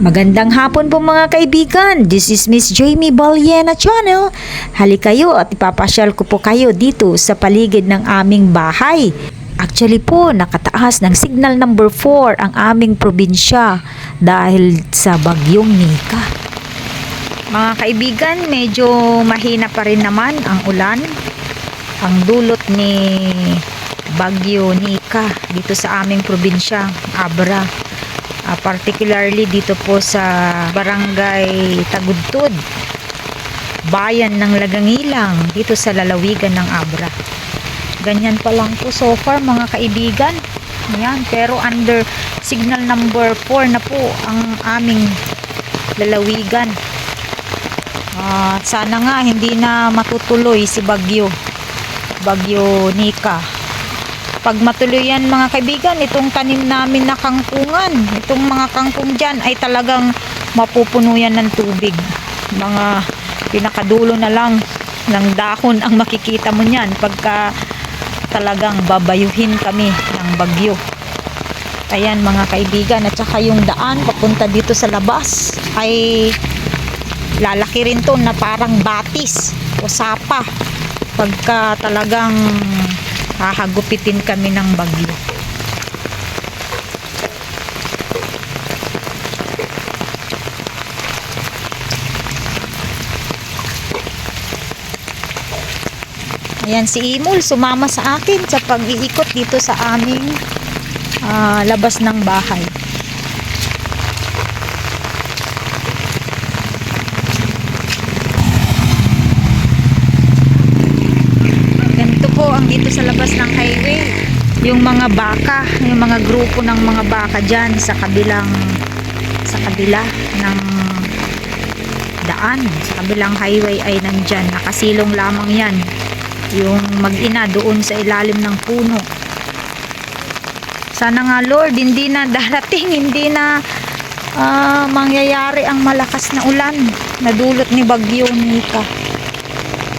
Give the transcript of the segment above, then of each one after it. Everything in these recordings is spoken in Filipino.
Magandang hapon po mga kaibigan. This is Miss Jamie Baliena Channel. Halika kayo at ipapasyal ko po kayo dito sa paligid ng aming bahay. Actually po, nakataas ng signal number 4 ang aming probinsya dahil sa bagyong Nika. Mga kaibigan, medyo mahina pa rin naman ang ulan. Ang dulot ni bagyo Nika dito sa aming probinsya, Abra. Particularly dito po sa Barangay Tagudtod, bayan ng Lagangilang, dito sa lalawigan ng Abra. Ganyan pa lang po so far mga kaibigan. Ayan, pero under signal number 4 na po ang aming lalawigan. Sana nga hindi na matutuloy si Bagyo Nika. Pag matuloy yan mga kaibigan, itong tanim namin na kangkungan, itong mga kangkong dyan ay talagang mapupuno yan ng tubig. Mga pinakadulo na lang ng dahon ang makikita mo niyan pagka talagang babayuhin kami ng bagyo. Ayan mga kaibigan, at saka yung daan papunta dito sa labas ay lalaki rin to na parang batis o sapa pagka talagang hahagupitin kami ng bagyo. Ayan si Imul, sumama sa akin sa pag-iikot dito sa aming labas ng bahay. Dito sa labas ng highway, yung mga baka, yung mga grupo ng mga baka dyan sa kabila ng daan, sa kabilang highway ay nandyan, nakasilong lamang yan yung mag-ina doon sa ilalim ng puno. Sana nga Lord, hindi na darating, hindi na mangyayari ang malakas na ulan na dulot ni Bagyo Nika.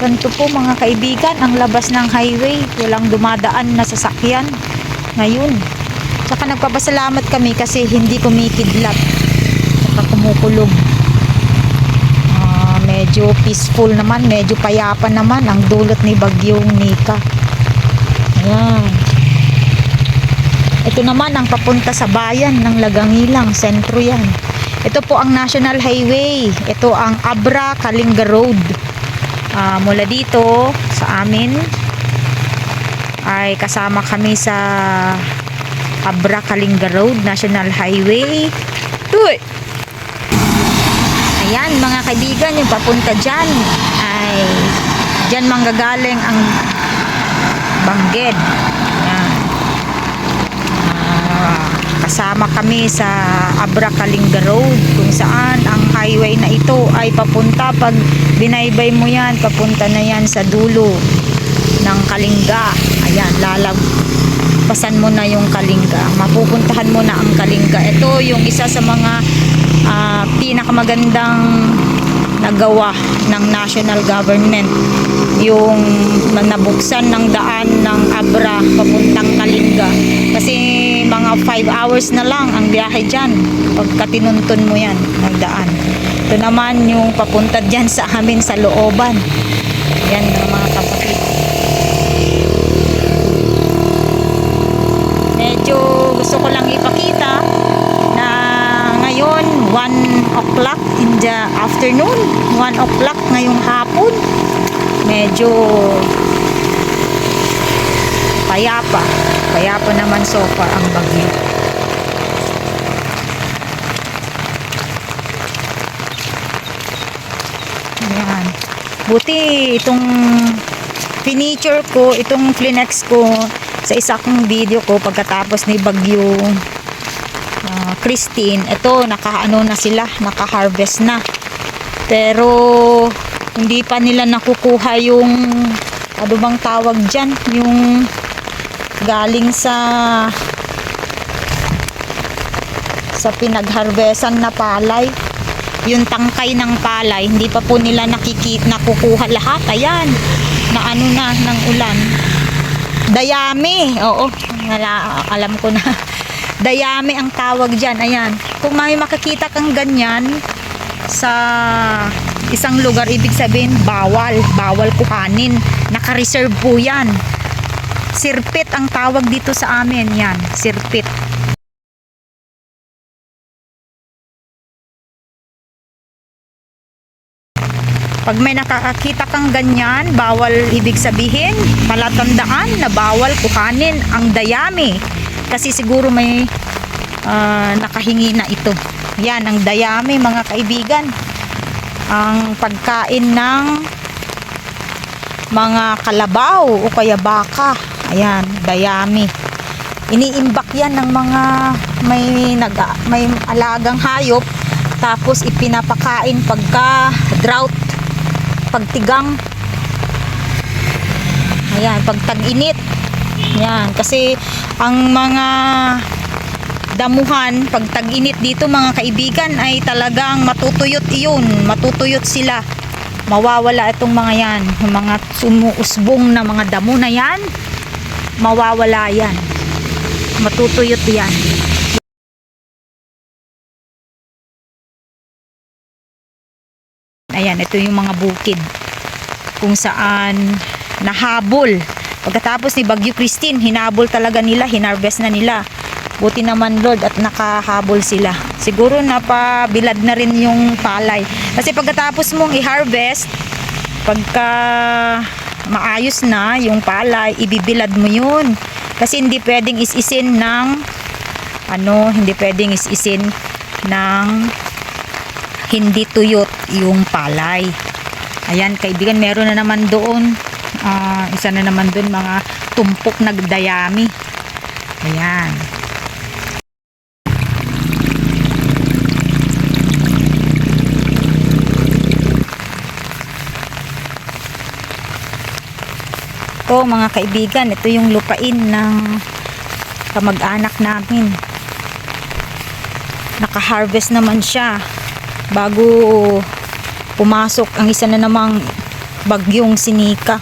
Ganito po mga kaibigan ang labas ng highway, walang dumadaan na sasakyan ngayon. Saka nagpapasalamat kami kasi hindi kumikidlat at kumukulog. Medyo peaceful naman, medyo payapa naman ang dulot ni Bagyong Nika. Ayan. Ito naman ang papunta sa bayan ng Lagangilang, sentro yan. Ito po ang National Highway, ito ang Abra Kalinga Road. Mula dito sa amin ay kasama kami sa Abra Kalinga Road, National Highway. Ayan mga kaibigan, yung papunta dyan ay dyan manggagaling ang Bangged. Ayan. Kasama kami sa Abra Kalinga Road kung saan ang highway na ito ay papunta, pag binaybay mo yan, papunta na yan sa dulo ng Kalinga. Ayan, pasan mo na yung Kalinga, mapupuntahan mo na ang Kalinga. Ito yung isa sa mga pinakamagandang nagawa ng national government, yung nabuksan ng daan ng Abra papuntang Kalinga, kasi mga 5 hours na lang ang biyahe dyan pagka tinuntun mo yan ng daan. Ito naman yung papunta dyan sa amin sa looban. Yan mga kapatid, medyo gusto ko lang ipakita na ngayon 1 o'clock in the afternoon, 1 o'clock ngayong hapon, medyo payapa naman so far ang bagyo. Ayan, buti itong finiture ko, itong flinex ko sa isa kong video ko pagkatapos ni bagyo Christine. Ito nakaano na sila, naka-harvest na, pero hindi pa nila nakukuha yung ano bang tawag dyan, yung galing sa pinagharvesan na palay, yung tangkay ng palay, hindi pa po nila nakukuha lahat. Ayan, na ano na ng ulan, dayami, oo, alam ko na Dayami ang tawag dyan. Ayan. Kung may makakita kang ganyan sa isang lugar, ibig sabihin bawal kuhanin. Naka-reserve po yan. Sirpit ang tawag dito sa amin. Yan, sirpit. Pag may nakakakita kang ganyan, bawal, ibig sabihin, palatandaan na bawal kuhanin ang dayami. Kasi siguro may nakahingi na ito. Yan, ang dayami mga kaibigan. Ang pagkain ng mga kalabaw o kaya baka. Ayan, dayami. Iniimbak yan ng mga may alagang hayop. Tapos ipinapakain pagka drought, pagtigang. Ayan, pag tag-init. Yan, kasi ang mga damuhan pag tag-init dito mga kaibigan ay talagang matutuyot iyon. Matutuyot sila. Mawawala itong mga yan. Yung mga sumuusbong na mga damo na yan, mawawala yan. Matutuyot yan. Ayan, ito yung mga bukid kung saan nahabol. Pagkatapos ni Bagyo Christine, hinabol talaga nila, hinarvest na nila. Buti naman Lord at nakahabol sila. Siguro napabilad na rin yung palay. Kasi pagkatapos mong i-harvest, pagka maayos na yung palay, ibibilad mo yun. Kasi hindi pwedeng is-isin ng hindi pwedeng is-isin ng hindi tuyot yung palay. Ayan kaibigan, meron na naman doon isa na naman doon mga tumpok nagdayami. Ayan. Ito mga kaibigan, ito yung lupain ng kamag-anak namin. Naka-harvest naman siya bago pumasok ang isa na namang bagyong Sinika.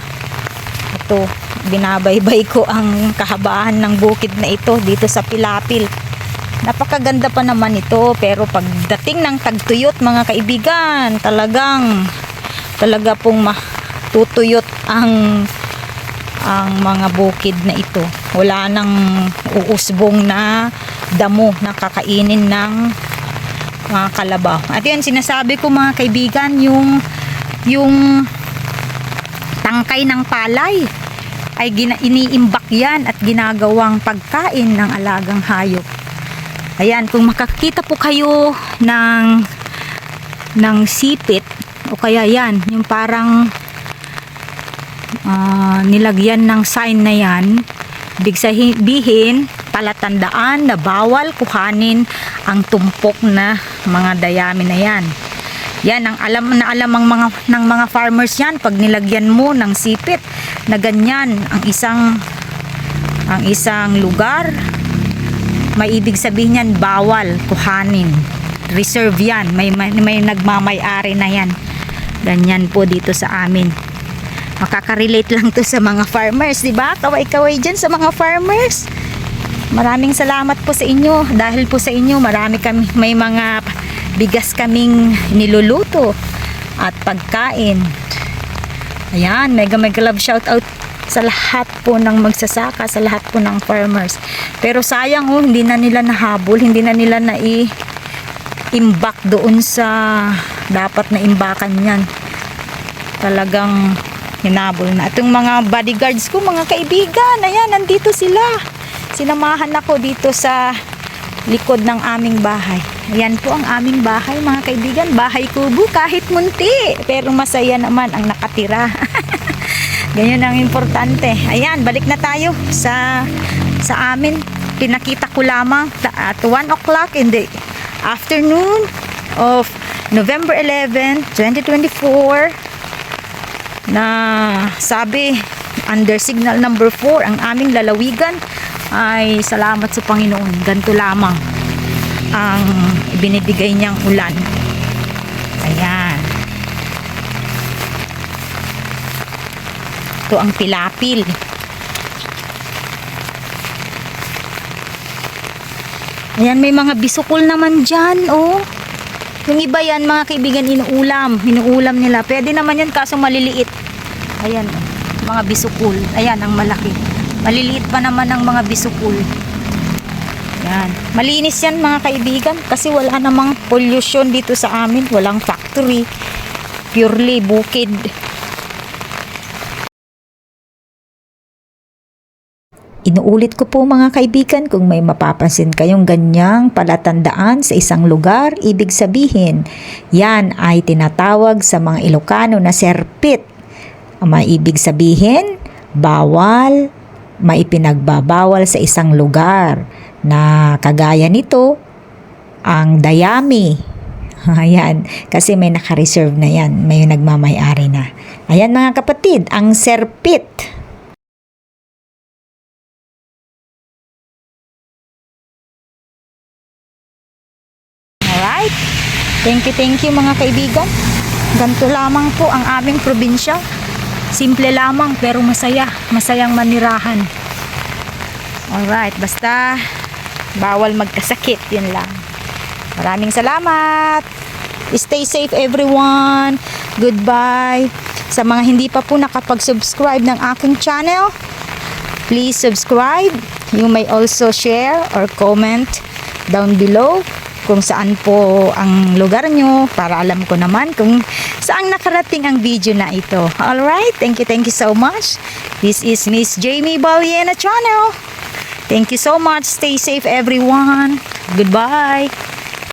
Ito, binabaybay ko ang kahabaan ng bukid na ito dito sa Pilapil. Napakaganda pa naman ito, pero pagdating ng tagtuyot mga kaibigan, talaga pong matutuyot ang mga bukid na ito. Wala nang uusbong na damo na kakainin ng mga kalabaw. At yan, sinasabi ko mga kaibigan, yung tangkay ng palay ay iniimbak yan at ginagawang pagkain ng alagang hayop. Ayan, kung makakita po kayo ng sipit o kaya yan, yung parang nilagyan ng sign na yan, ibig sabihin palatandaan na bawal kuhanin ang tumpok na mga dayami na yan. Yan ang alam ng mga farmers yan. Pag nilagyan mo ng sipit na ganyan ang isang lugar, may ibig sabihin yan bawal kuhanin. Reserve yan. May nagmamay-ari na yan. Ganyan po dito sa amin. Makaka-relate lang to sa mga farmers, di ba? Kaway-kaway dyan sa mga farmers. Maraming salamat po sa inyo. Dahil po sa inyo, may mga bigas kaming niluluto at pagkain. Ayan, mega love shout out sa lahat po ng magsasaka, sa lahat po ng farmers. Pero sayang hindi na nila nahabol, hindi na nila imbak doon sa dapat na imbakan yan. Talagang hinabol na. Itong mga bodyguards ko, mga kaibigan, ayan, nandito sila. Sinamahan ako dito sa likod ng aming bahay. Ayan po ang aming bahay mga kaibigan. Bahay kubo kahit munti. Pero masaya naman ang nakatira. Ganyan ang importante. Ayan, balik na tayo sa amin. Pinakita ko lamang at 1 o'clock in the afternoon of November 11, 2024 na sabi under signal number 4 ang aming lalawigan ay salamat sa Panginoon. Ganito lamang ang binibigay niyang ulan. Ayan. Ito ang Pilapil. Ayan, may mga bisukol naman dyan, oh. Yung iba yan, mga kaibigan, inuulam. Inuulam nila. Pwede naman yan, kaso maliliit. Ayan, oh, mga bisukol. Ayan, ang malaki. Maliliit pa naman ang mga bisukol. Yan. Malinis yan, mga kaibigan, kasi wala namang pollution dito sa amin. Walang factory. Purely bukid. Inuulit ko po, mga kaibigan, kung may mapapansin kayong ganyang palatandaan sa isang lugar, ibig sabihin, yan ay tinatawag sa mga Ilocano na serpit. Ang maibig sabihin, bawal, maipinagbabawal sa isang lugar na kagaya nito, ang dayami. Ayan, kasi may naka-reserve na yan, may nagmamay-ari na. Ayan, mga kapatid, ang serpit. Alright, thank you mga kaibigan. Ganito lamang po ang aming probinsya. Simple lamang pero masaya, masayang manirahan. Alright, basta bawal magkasakit, yun lang. Maraming salamat. Stay safe everyone. Goodbye. Sa mga hindi pa po nakapag-subscribe ng aking channel, please subscribe. You may also share or comment down below kung saan po ang lugar nyo para alam ko naman kung saan nakarating ang video na ito. Alright, thank you so much. This is Miss Jamie Balyena channel. Thank you so much. Stay safe everyone. Goodbye.